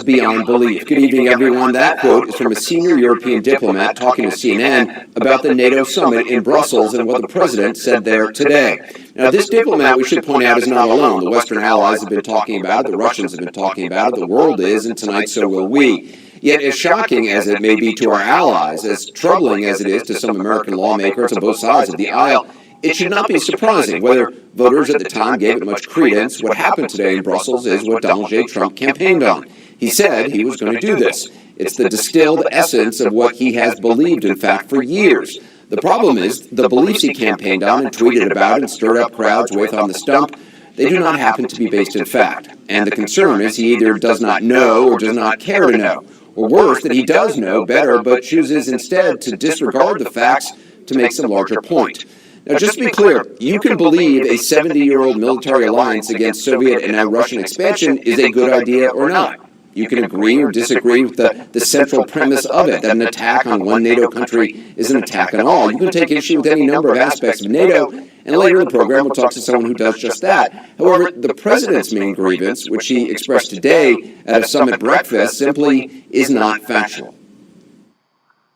beyond belief. Good evening, everyone. That quote is from a senior European diplomat talking to CNN about the NATO summit in Brussels and what the president said there today. Now, this diplomat, we should point out, is not alone. The Western allies have been talking about it, the Russians have been talking about it, the world is, and tonight so will we. Yet, as shocking as it may be to our allies, as troubling as it is to some American lawmakers on both sides of the aisle, it should not be surprising whether voters at the time gave it much credence. What happened today in Brussels is what Donald J. Trump campaigned on. He said he was going to do this. It's the distilled essence of what he has believed, in fact, for years. The problem is the beliefs he campaigned on and tweeted about and stirred up crowds with on the stump, they do not happen to be based in fact. And the concern is he either does not know or does not care to know. Or worse, that he does know better but chooses instead to disregard the facts to make some larger point. Now, just to be clear, you can believe a 70-year-old military alliance against Soviet and now Russian expansion is a good idea or not. You can agree or disagree with the central premise of it, that an attack on one NATO country is an attack on all. You can take issue with any number of aspects of NATO, and later in the program we'll talk to someone who does just that. However, the president's main grievance, which he expressed today at a summit breakfast, simply is not factual.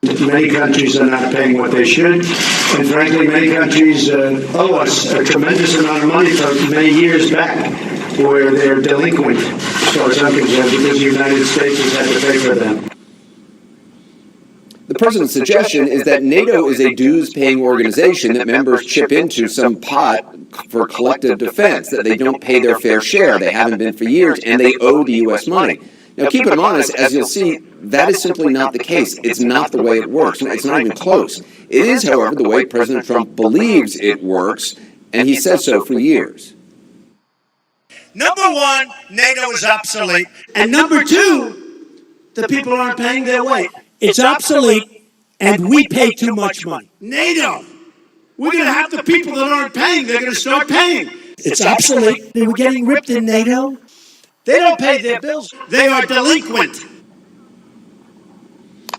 Many countries are not paying what they should, and frankly, many countries owe us a tremendous amount of money for many years back, where they're delinquent, as far as I'm concerned, because the United States has had to pay for them. The president's suggestion is that NATO is a dues-paying organization that members chip into some pot for collective defense, that they don't pay their fair share, they haven't been for years, and they owe the U.S. money. Now, keep it honest, as you'll see, that is simply not the case. It's not the way it works. It's not even close. It is, however, the way President Trump believes it works, and he says so for years. Number one, NATO is obsolete. And number two, the people aren't paying their way. It's obsolete, and we pay too much money. NATO, we're going to have the people that aren't paying, they're going to start paying. It's obsolete. They were getting ripped in NATO. They don't pay their bills. They are delinquent.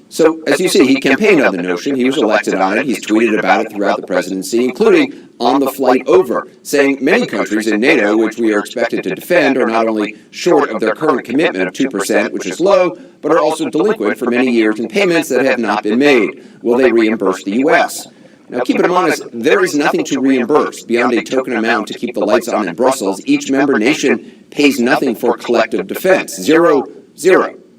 So, as you see, he campaigned on the notion. He was elected on it. He's tweeted about it throughout the presidency, including on the flight over, saying many countries in NATO, which we are expected to defend, are not only short of their current commitment of 2%, which is low, but are also delinquent for many years in payments that have not been made. Will they reimburse the U.S.? Now, keep it honest, there is nothing to reimburse beyond a token amount to keep the lights on in Brussels. Each member nation pays nothing for collective defense. Zero.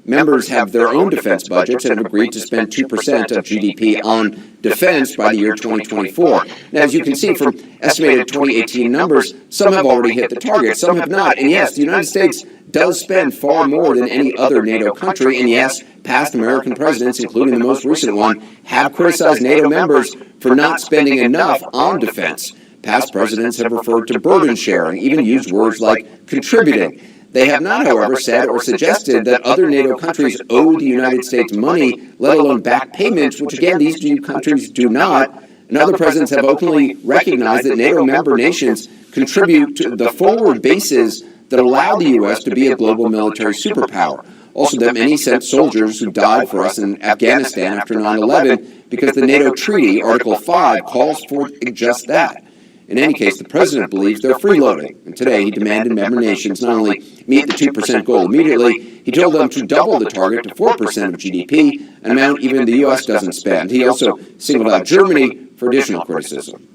Members have their own defense budgets and have agreed to spend 2% of GDP on defense by the year 2024. Now, as you can see from estimated 2018 numbers, some have already hit the target, some have not. And yes, the United States does spend far more than any other NATO country. And yes, past American presidents, including the most recent one, have criticized NATO members for not spending enough on defense. Past presidents have referred to burden sharing, even used words like contributing. They have not, however, said or suggested that other NATO countries owe the United States money, let alone back payments, which, again, these two countries do not. And other presidents have openly recognized that NATO member nations contribute to the forward bases that allow the U.S. to be a global military superpower. Also, that many sent soldiers who died for us in Afghanistan after 9/11 because the NATO treaty, Article 5, calls for just that. In any case, the president believes they're freeloading, and today he demanded member nations not only meet the 2% goal immediately, he told them to double the target to 4% of GDP, an amount even the U.S. doesn't spend. He also singled out Germany for additional criticism.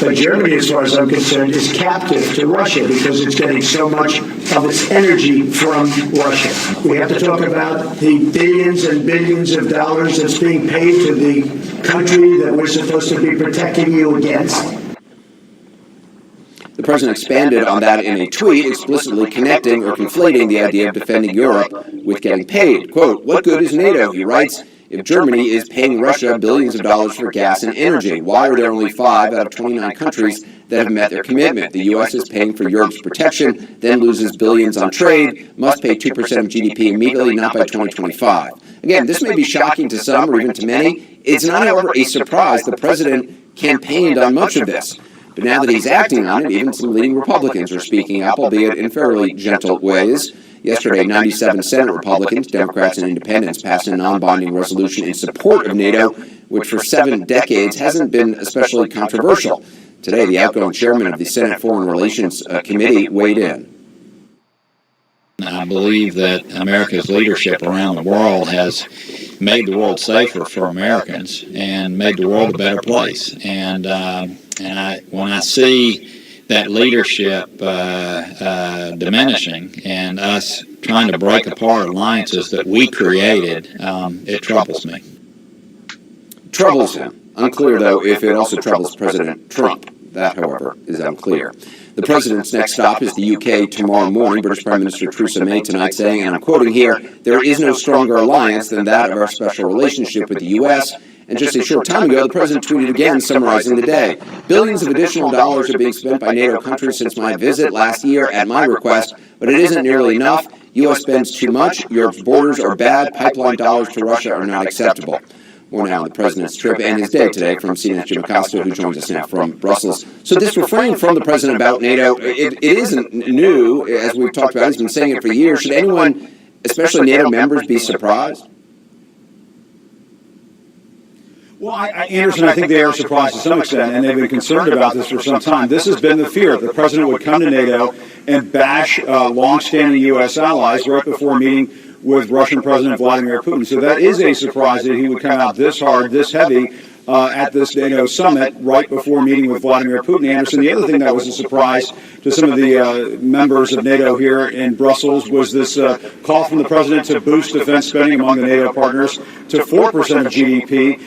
But Germany, as far as I'm concerned, is captive to Russia because it's getting so much of its energy from Russia. We have to talk about the billions and billions of dollars that's being paid to the country that we're supposed to be protecting you against. The president expanded on that in a tweet, explicitly connecting or conflating the idea of defending Europe with getting paid. Quote, "What good is NATO," he writes, "if Germany is paying Russia billions of dollars for gas and energy? Why are there only 5 out of 29 countries that have met their commitment? The U.S. is paying for Europe's protection, then loses billions on trade, must pay 2% of GDP immediately, not by 2025. Again, this may be shocking to some or even to many. It's not, however, a surprise the president campaigned on much of this. But now that he's acting on it, even some leading Republicans are speaking up, albeit in fairly gentle ways. Yesterday, 97 Senate Republicans, Democrats, and Independents passed a non-binding resolution in support of NATO, which for 7 decades hasn't been especially controversial. Today, the outgoing chairman of the Senate Foreign Relations Committee weighed in. believe that America's leadership around the world has made the world safer for Americans and made the world a better place. And when I see that leadership diminishing and us trying to break apart alliances that we created, it troubles me. Troubles him. Unclear, though, if it also troubles President Trump. That, however, is unclear. The president's next stop is the UK tomorrow morning. British Prime Minister Theresa May tonight saying, and I'm quoting here, "There is no stronger alliance than that of our special relationship with the U.S." And just a short time ago, the president tweeted again, summarizing the day. "Billions of additional dollars are being spent by NATO countries since my visit last year at my request, but it isn't nearly enough. U.S. spends too much. Europe's borders are bad. Pipeline dollars to Russia are not acceptable." More now on the president's trip and his day today from CNN's Jim Acosta, who joins us now from Brussels. So this refrain from the president about NATO, it isn't new, as we've talked about. He's been saying it for years. Should anyone, especially NATO members, be surprised? Well, Anderson, I think they are surprised to some extent, and they've been concerned about this for some time. This has been the fear. The president would come to NATO and bash longstanding U.S. allies right before meeting with Russian President Vladimir Putin. So that is a surprise that he would come out this hard, this heavy at this NATO summit right before meeting with Vladimir Putin. Anderson, the other thing that was a surprise to some of the members of NATO here in Brussels was this call from the president to boost defense spending among the NATO partners to 4% of GDP.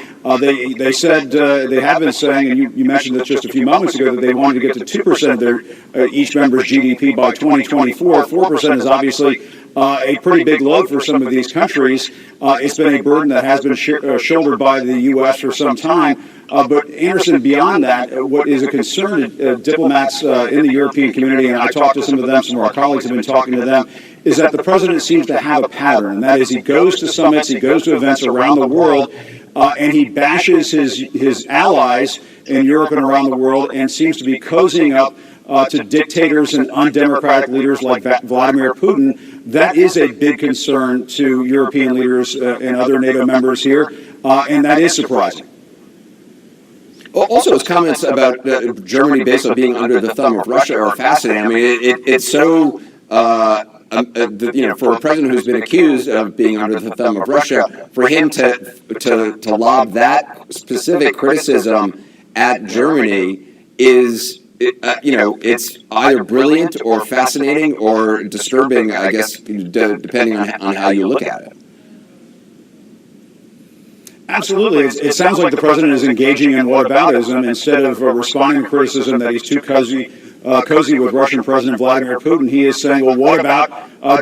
They said, they have been saying, and you mentioned this just a few moments ago, that they wanted to get to 2% of their each member's GDP by 2024. 4% is obviously a pretty big load for some of these countries. It's been a burden that has been shouldered by the U.S. for some time. But Anderson, beyond that, what is a concern to diplomats in the European community, and I talked to some of them, some of our colleagues have been talking to them, is that the president seems to have a pattern, and that is he goes to summits, he goes to events around the world, and he bashes his allies in Europe and around the world and seems to be cozying up to dictators and undemocratic leaders like Vladimir Putin. That is a big concern to European leaders and other NATO members here, and that is surprising. Also, his comments about Germany basically being under the thumb of Russia are fascinating. I mean, it's so, for a president who's been accused of being under the thumb of Russia, for him to lob that specific criticism at Germany is, it's either brilliant or fascinating or disturbing, I guess, depending on how you look at it. Absolutely. It sounds like the president is engaging in whataboutism instead of responding to criticism that he's too cozy with Russian President Vladimir Putin. He is saying, well, what about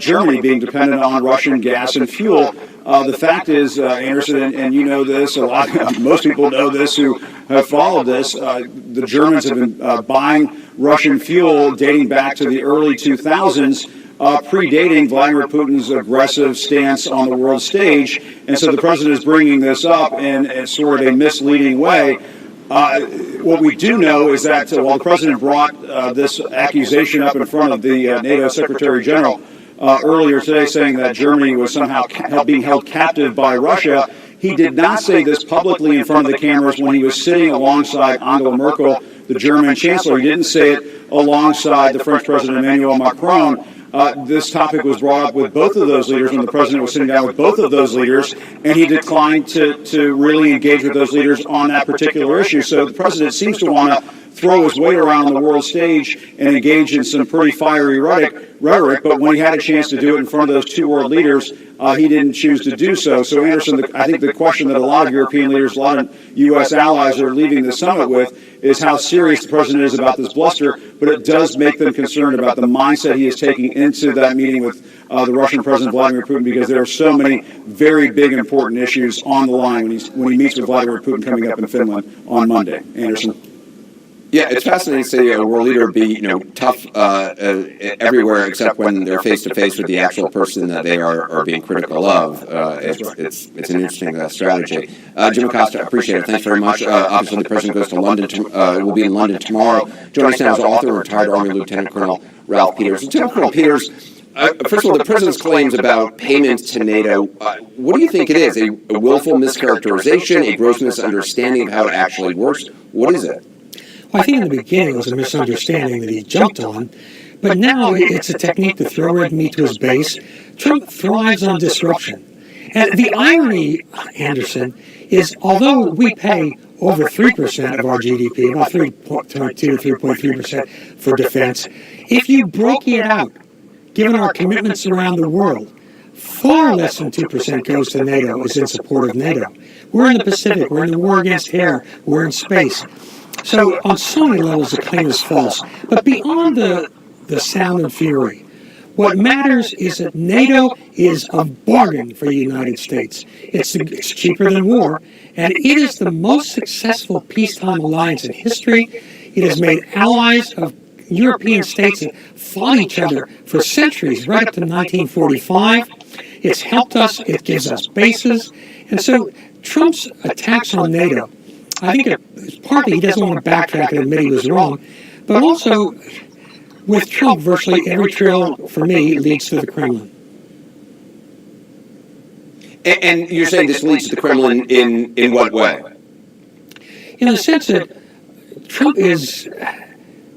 Germany being dependent on Russian gas and fuel? The fact is, Anderson, and you know this, most people know this who have followed this, the Germans have been buying Russian fuel dating back to the early 2000s, predating Vladimir Putin's aggressive stance on the world stage. And so the president is bringing this up in sort of a misleading way. What we do know is that while the president brought this accusation up in front of the NATO Secretary General earlier today, saying that Germany was somehow being held captive by Russia, he did not say this publicly in front of the cameras when he was sitting alongside Angela Merkel, the German chancellor. He didn't say it alongside the French President Emmanuel Macron. This topic was brought up with both of those leaders when the president was sitting down with both of those leaders, and he declined to really engage with those leaders on that particular issue. So the president seems to want to throw his weight around on the world stage and engage in some pretty fiery rhetoric, but when he had a chance to do it in front of those two world leaders, he didn't choose to do so. So, Anderson, I think the question that a lot of European leaders, a lot of U.S. allies are leaving the summit with is how serious the president is about this bluster, but it does make them concerned about the mindset he is taking into that meeting with the Russian President Vladimir Putin, because there are so many very big, important issues on the line when he meets with Vladimir Putin coming up in Finland on Monday. Anderson. Yeah, it's fascinating to see a world leader be, tough everywhere except when they're face to face with the actual person that they are being critical of. It's an interesting strategy. Jim Acosta, I appreciate it. Thanks very much. Obviously, the president goes to London. Will be in London tomorrow. Joining us now is author and retired Army Lieutenant Colonel Ralph Peters. Lieutenant Colonel Peters, first of all, the president's claims about payments to NATO. What do you think it is? A willful mischaracterization, a gross misunderstanding of how it actually works? What is it? Well, I think in the beginning it was a misunderstanding that he jumped on, But now it's a technique to throw red meat to his base. Trump thrives on disruption. And the irony, Anderson, is although we pay over 3% of our GDP, about 3.2 to 3.3% for defense, if you break it out, given our commitments around the world, far less than 2% goes to NATO, is in support of NATO. We're in the Pacific, we're in the war against terror, we're in space. So on so many levels, the claim is false. But beyond the sound and fury, what matters is that NATO is a bargain for the United States. It's cheaper than war, and it is the most successful peacetime alliance in history. It has made allies of European states that fought each other for centuries, right up to 1945. It's helped us, it gives us bases. And so Trump's attacks on NATO, I think it's partly he doesn't want to backtrack and admit he was wrong, but also with Trump, virtually every trail for me leads to the Kremlin. And you're saying this leads to the Kremlin in what way? In the sense that Trump is,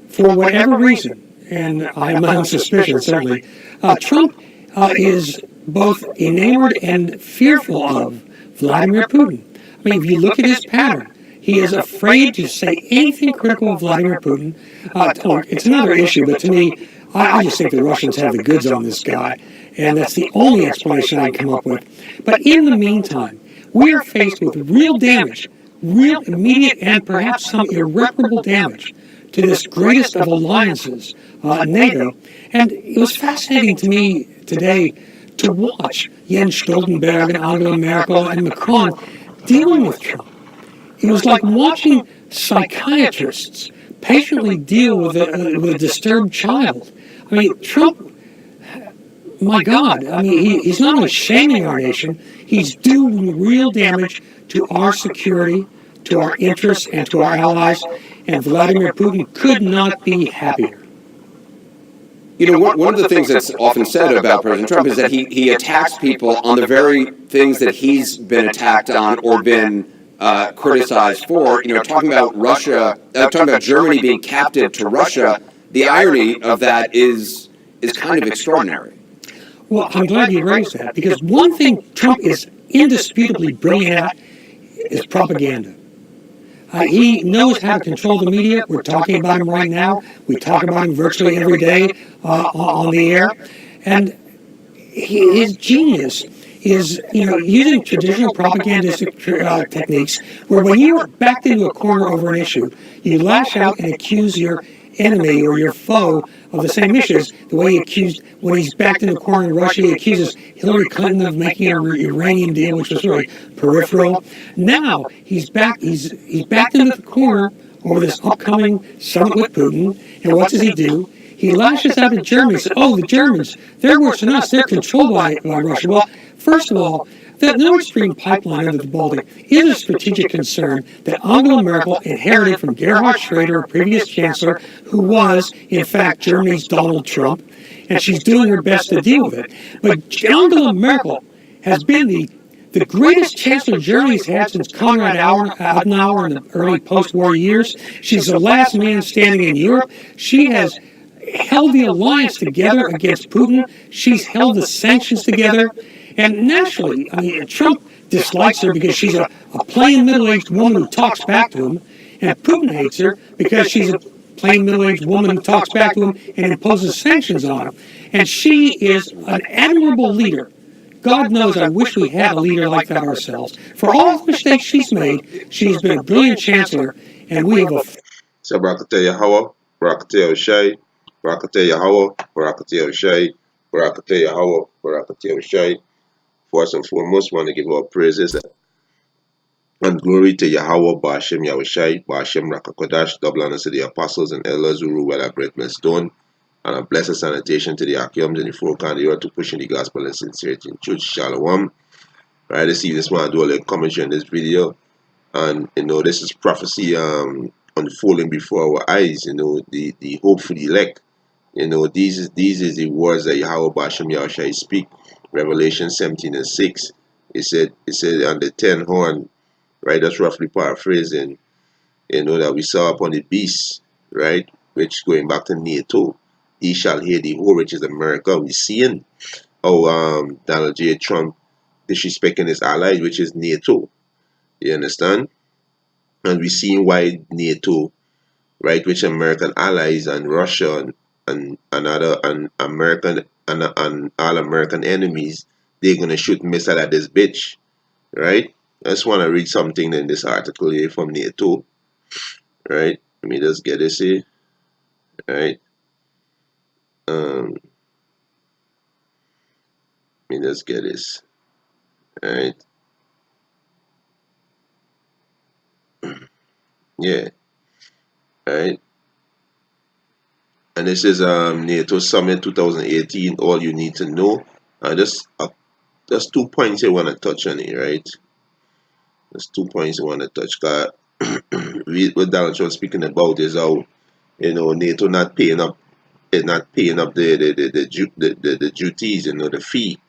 for whatever reason, and I have my own suspicion certainly, Trump is both enamored and fearful of Vladimir Putin. I mean, if you look at his pattern, he is afraid to say anything critical of Vladimir Putin. It's another issue, but to me, I just think the Russians have the goods on this guy, and that's the only explanation I can come up with. But in the meantime, we are faced with real damage, real immediate and perhaps some irreparable damage to this greatest of alliances, NATO. And it was fascinating to me today to watch Jens Stoltenberg and Angela Merkel and Macron dealing with Trump. It was like watching psychiatrists patiently deal with a disturbed child. I mean, Trump, my God, I mean, he's not only shaming our nation, he's doing real damage to our security, to our interests, and to our allies, and Vladimir Putin could not be happier. You know, one of the things that's often said about President Trump is that he attacks people on the very things that he's been attacked on or been criticized for. You know, talking about Russia, talking about Germany being captive to Russia. The irony of that is kind of extraordinary. Well, I'm glad you raised that, because one thing Trump is indisputably brilliant at is propaganda. He knows how to control the media. We're talking about him right now. We talk about him virtually every day on the air. And his genius is, using traditional propagandistic techniques where when you are backed into a corner over an issue, you lash out and accuse your enemy or your foe of the same issues. The way he accused, when he's backed into a corner in Russia, he accuses Hillary Clinton of making an uranium deal, which was really peripheral. Now he's backed into the corner over this upcoming summit with Putin, and what does he do? He lashes out at Germany and says, oh, the Germans, they're worse than us, they're controlled by Russia. Well, first of all, that Nord Stream pipeline under the Baltic is a strategic concern that Angela Merkel inherited from Gerhard Schroeder, a previous chancellor, who was, in fact, Germany's Donald Trump, and she's doing her best to deal with it. But Angela Merkel has been the greatest chancellor Germany's had since Konrad Adenauer in the early post-war years. She's the last man standing in Europe. She has held the alliance together against Putin. She's held the sanctions together. And naturally, I mean, Trump dislikes her because she's a plain middle-aged woman who talks back to him, and Putin hates her because she's a plain middle-aged woman who talks back to him and imposes sanctions on him. And she is an admirable leader. God knows I wish we had a leader like that ourselves. For all the mistakes she's made, she's been a brilliant chancellor, and we have a... So, Barakateh Yahweh, Barakateh Oshai, Barakateh Yahweh, Barakateh Oshai, Barakateh Yahweh, Barakateh Oshai. First and foremost, want to give our praises and glory to Yahweh, Ba'ashem Yahushai, Ba'ashem Rakakodash, double honor to the apostles and elders who rule well at great stone, and a blessed sanitation to the Akiums and the folk and the earth to pushing the gospel and sincerity in truth. Shalom. Right, this evening, I want to do a little commentary on this video, and this is prophecy unfolding before our eyes. The hope for the elect. These is the words that Yahweh Ba'ashem Yahushai speak. Revelation 17:6. It said on the 10 horn, right? That's roughly paraphrasing, that we saw upon the beast, right? Which going back to NATO, he shall hear the whole, which is America. We're seeing how Donald J. Trump disrespecting his allies, which is NATO. You understand? And we're seeing why NATO, right, which American allies and Russia and other and American and all American enemies, they're gonna shoot missile at this bitch, right? I just want to read something in this article here from NATO, right? Let me just get this here, right? Let me just get this, right? Yeah, right. And this is NATO Summit 2018. All you need to know. Just 2 points I want to touch on it, right? There's 2 points I want to touch. Cause what Donald Trump speaking about is how NATO not paying up, not paying up the duties, the fee,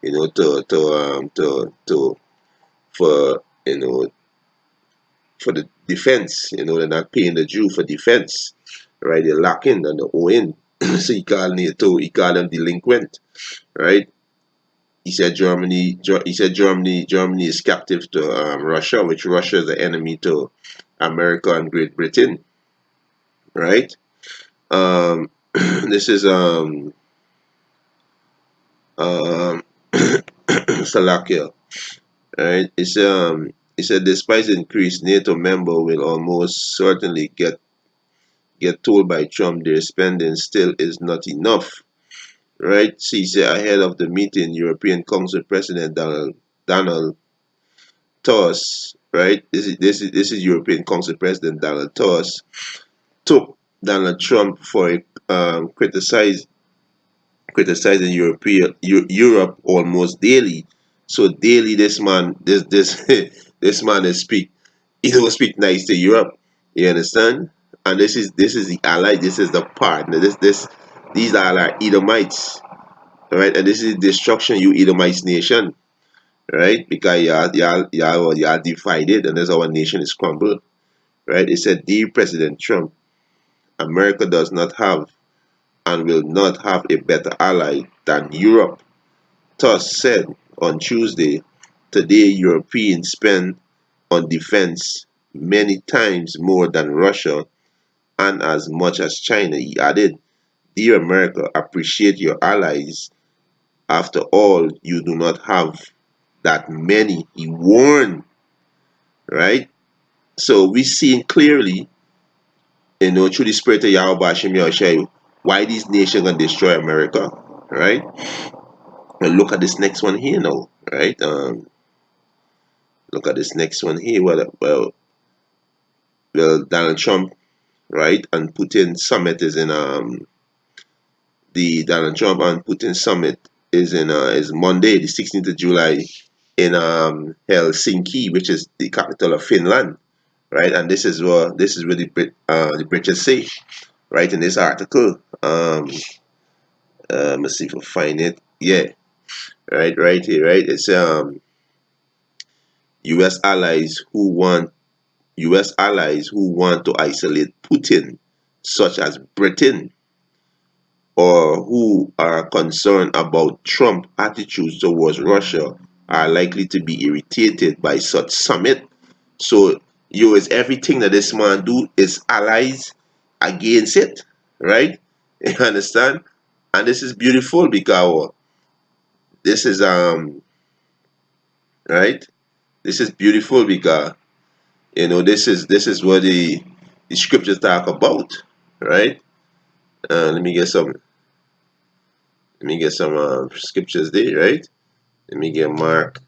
to for for the defense. They're not paying the due for defense, right? They're lacking and they're owing. So he called NATO, he called them delinquent, right? He said Germany is captive to Russia, which Russia is the enemy to America and Great Britain, right? This is Slovakia, right? He said despite the increase, NATO member will almost certainly get told by Trump their spending still is not enough, right? So he said ahead of the meeting, European Council President Donald Tusk, right? This is European Council President Donald Tusk took Donald Trump for criticizing Europe almost daily. So daily, this man, this man is speak. He don't speak nice to Europe. You understand? And this is the ally. This is the partner. These are our Edomites, right? And this is destruction, you Edomites nation, right? Because y'all divided, and that's how our nation is crumbled, right? It said, "Dear President Trump, America does not have and will not have a better ally than Europe." Tusk said on Tuesday, "Today Europeans spend on defense many times more than Russia and as much as China." He added, "Dear America, appreciate your allies. After all, you do not have that many." He warned, right? So we see clearly, through the spirit of Yahweh Hashem Yahushua, why these nations gonna destroy America, right? And look at this next one here now, right? Look at this next one here. Well, Donald Trump, right, and Putin summit is in the Donald Trump and Putin summit is Monday, the 16th of July, in Helsinki, which is the capital of Finland, right? And this is where the British say, right, in this article. Let's see if I find it. Yeah, right here, right. It's U.S. allies who want to isolate Putin, such as Britain, or who are concerned about Trump's attitudes towards Russia, are likely to be irritated by such summit. So, is everything that this man do is allies against it, right? You understand? And this is beautiful because this is right. This is beautiful because this is what the scriptures talk about, right? Let me get some scriptures there, right? Let me get Mark,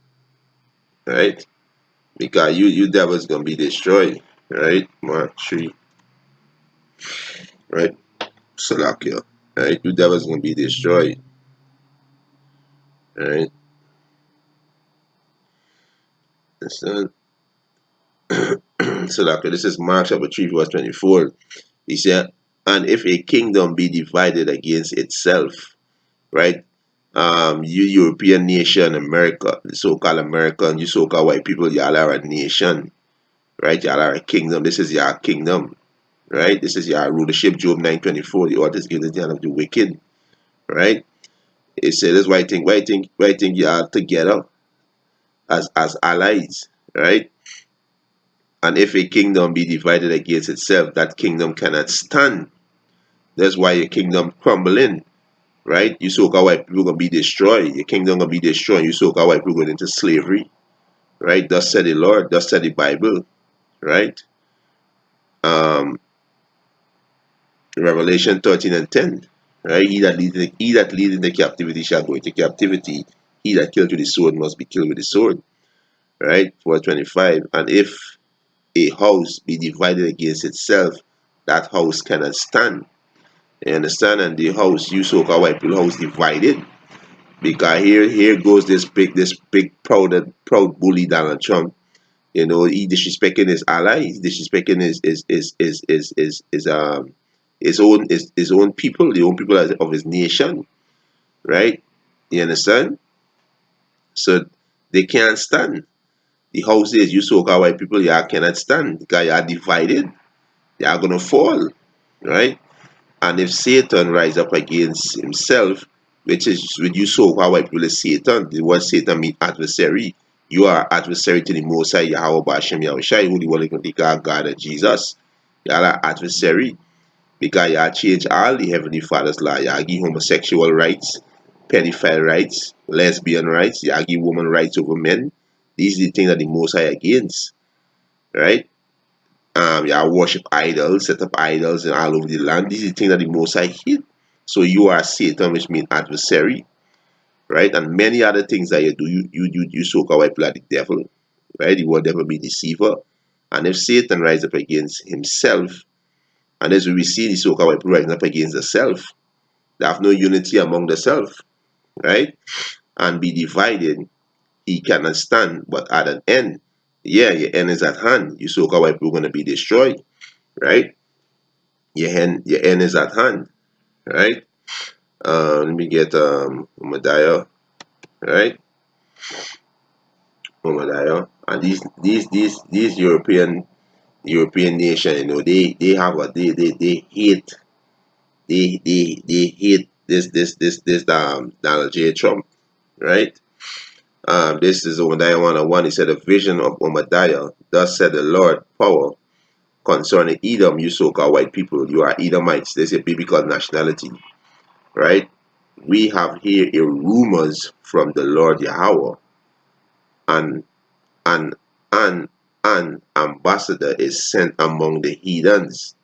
right? Because you devils gonna be destroyed, right? Mark 3, right? Salakia, right? You devils gonna be destroyed, right? So, Salakia, this is Mark chapter 3, verse 24. He said, "And if a kingdom be divided against itself," right? You European nation, America, the so-called American, you so-called white people, y'all are a nation, right? Y'all are a kingdom. This is your kingdom, right? This is your rulership, Job 9:24. The earth is given the hand of the wicked, right? It says, why think you are together as allies, right? And if a kingdom be divided against itself, that kingdom cannot stand. That's why your kingdom crumbling, right? You so-called white people gonna be destroyed. Your kingdom gonna be destroyed. You so-called white people going into slavery, right? Thus said the Lord. Thus said the Bible, right? Um, Revelation 13:10, right? He that leadeth into captivity shall go into captivity. He that killed with the sword must be killed with the sword, right? 4:25. And if a house be divided against itself, that house cannot stand. You understand? And the house, you so-called white people house divided. Because here goes this big proud bully Donald Trump. You know, he disrespecting his allies, disrespecting his own people, the own people of his nation, right? You understand? So they can't stand. The house is, you so-called white people, y'all cannot stand because y'all divided. Y'all gonna fall, right? And if Satan rise up against himself, which is with you so-called white people is Satan, the word Satan means adversary. You are adversary to the Most High Yahweh Bashem Yahushai, who the one that God and Jesus. Y'all are adversary because y'all change all the Heavenly Father's law. Y'all give homosexual rights, pedophile rights, lesbian rights. Y'all give women rights over men. These are the things that the Most High against, right? Y'all worship idols, set up idols and all over the land. These are the things that the Most High hate. So you are Satan, which means adversary, right? And many other things that you do, you so-called white people are the devil, right? The word devil be deceiver. And if Satan rise up against himself, and as we see the so-called white people rising up against the self, they have no unity among the self, right? And be divided, he cannot stand, but at an end, yeah, your end is at hand. You so-called white people are going to be destroyed, right? Your end is at hand, right? Let me get Umadiah, right? Umadiah, and these European nation, you know, they have a they hate they hate this Donald J. Trump, right? This is Obadiah 1:1. He said, "A vision of Obadiah. Thus said the Lord, power concerning Edom, you so-called white people. You are Edomites. This is a biblical nationality, right? We have here a rumors from the Lord Yahweh, and an an ambassador is sent among the heathens.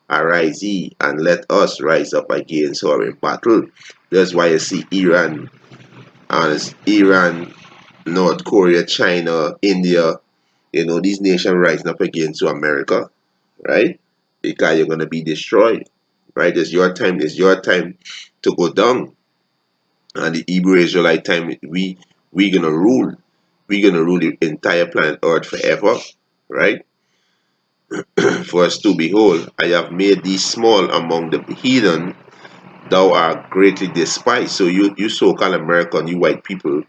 Arise ye, and let us rise up against her in battle." That's why you see Iran, and it's Iran, North Korea, China, India, you know, these nations rising up against America, right? Because you're gonna be destroyed, right? It's your time. It's your time to go down. And the Hebrew Israelite time, we gonna rule. We're gonna rule the entire planet Earth forever, right? For us to behold, I have made thee small among the heathen, thou art greatly despised. So you so-called American, you white people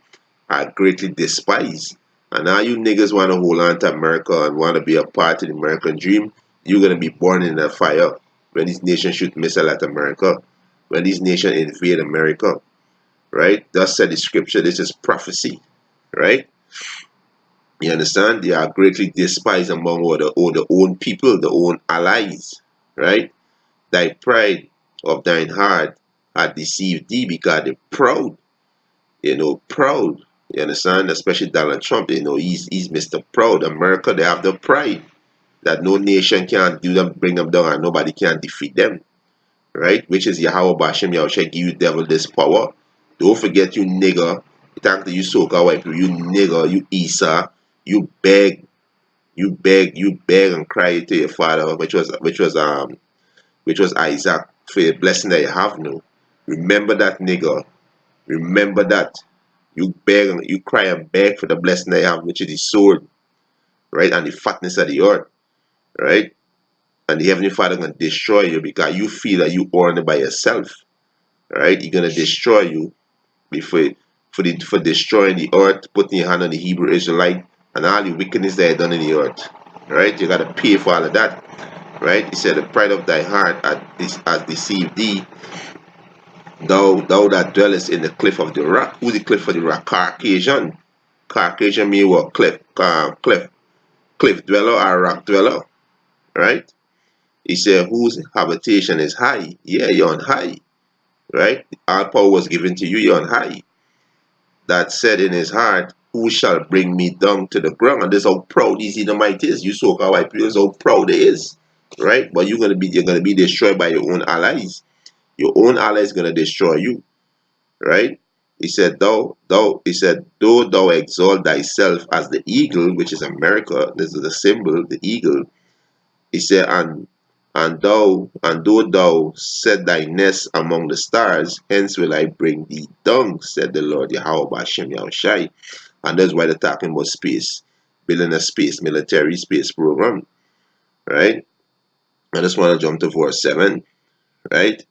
are greatly despised. And now you niggas want to hold on to America and want to be a part of the American dream. You're going to be born in a fire when these nations shoot missiles at America, when these nations invade America, right? Thus said the scripture. This is prophecy, right? You understand? They are greatly despised among all the own people, the own allies, right? Thy pride of thine heart hath deceived thee because they're proud, you know, proud. You understand? Especially Donald Trump, you know, he's Mr. Proud. America, they have the pride that no nation can do them, bring them down, and nobody can defeat them, right? Which is Yahweh Bashem Yahushua give you devil this power. Don't forget, you nigger. Thank you, so-called white people, you nigger, you Esau, you beg, you beg and cry to your father, which was Isaac, for your blessing that you have now. Remember that, nigger. Remember that. You beg and you cry and beg for the blessing that you have, which is the sword, right? And the fatness of the earth, right? And the Heavenly Father gonna destroy you because you feel that you earn it by yourself, right? He's gonna destroy you before for destroying the earth, putting your hand on the Hebrew Israelite and all the wickedness that you done in the earth, right? You gotta pay for all of that. right? He said, the pride of thy heart has deceived thee, thou that dwellest in the cliff of the rock. Who's the cliff of the rock? Caucasian. Caucasian mean what? Cliff dweller or rock dweller, right? He said, whose habitation is high. Yeah, you're on high, right? All power was given to you, you're on high. That said in his heart, who shall bring me down to the ground? And this is how proud these Edomites is. You so-called white people, this is how proud they is, right? But you're gonna be destroyed by your own allies. Your own ally is gonna destroy you, right? He said, though thou exalt thyself as the eagle, which is America, this is the symbol, the eagle. He said, and though thou set thy nest among the stars, hence will I bring thee down, said the Lord Yahweh Bashem Yahushai. And that's why they're talking about space, building a military space program, right? I just want to jump to verse 7, right?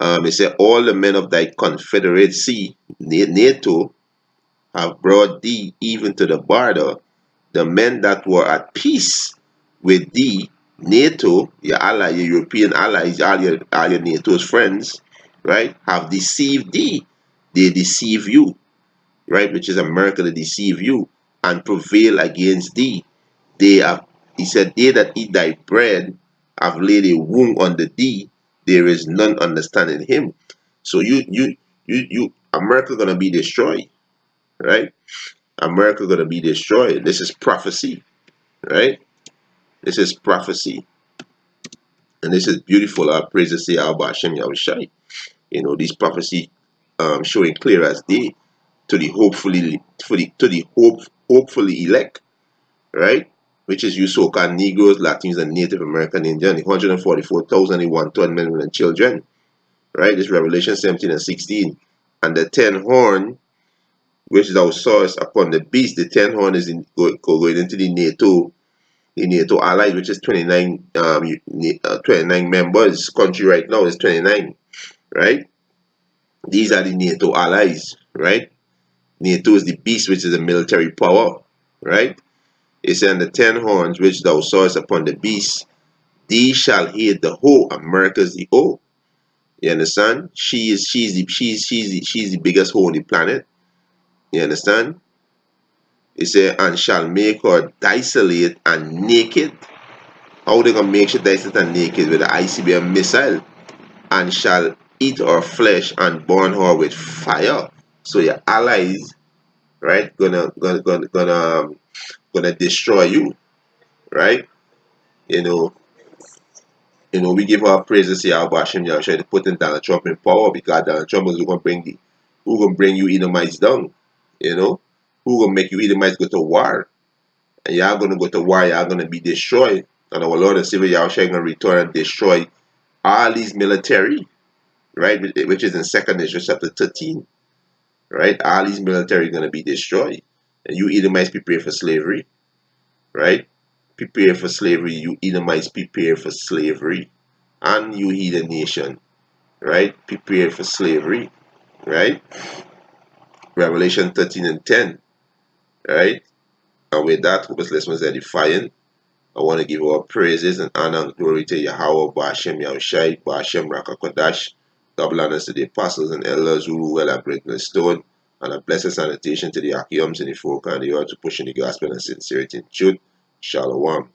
It said, all the men of thy confederacy, NATO, have brought thee even to the border, the men that were at peace with thee, NATO, your ally, your European allies, all your NATO's friends, right, have deceived thee. They deceive you, right, which is America to deceive you, and prevail against thee. They have, he said, they that eat thy bread have laid a wound under thee. There is none understanding him. So America gonna be destroyed, right? America gonna be destroyed. This is prophecy, right? This is prophecy, and this is beautiful. Our praises to Abba Hashem Yahushai. You know, these prophecy showing clear as day to the hopefully elect, right? Which is you so-called Negroes, Latinos, and Native American Indian, the 144,000, the 1 million children, right? This Revelation 17 and 16, and the 10 horn, which thou sawest upon the beast. The 10 horn is going into the NATO allies, which is 29 29 members. Country right now is 29, right? These are the NATO allies, right? NATO is the beast, which is a military power, right? It said, the 10 horns which thou sawest upon the beast, these shall hear the hoe. America's the hoe. You understand? She's the biggest hoe on the planet. You understand? It said, and shall make her desolate and naked. How they gonna make her desolate and naked? With the ICBM missile. And shall eat her flesh and burn her with fire. So your allies, right, gonna destroy you, right? You know, we give our praises to Yahweh Hashem Yahushua to put in Donald Trump in power, because Donald Trump is gonna bring you Edomites down. You know, who gonna make you Edomites go to war, and y'all gonna go to war, y'all gonna be destroyed, and our Lord and Savior Yahushua gonna return and destroy all these military, right? Which is in 2nd Ezra chapter 13, right? All these military gonna be destroyed, and you Edomites prepare for slavery, right? Prepare for slavery. You Edomites prepare for slavery, and you heathen nation, right? Prepare for slavery, right? Revelation 13 and 10, right? And with that, hope this lesson was edifying. I want to give our praises and honor and glory to Yahweh, Ba'ashem Yahushai, Ba'ashem Rakakodash. Double honors to the apostles and elders who rule well and break the stone, and a blessed sanitation to the Akiums and the folk and the earth to push in the gospel and sincerity and truth. Shalom.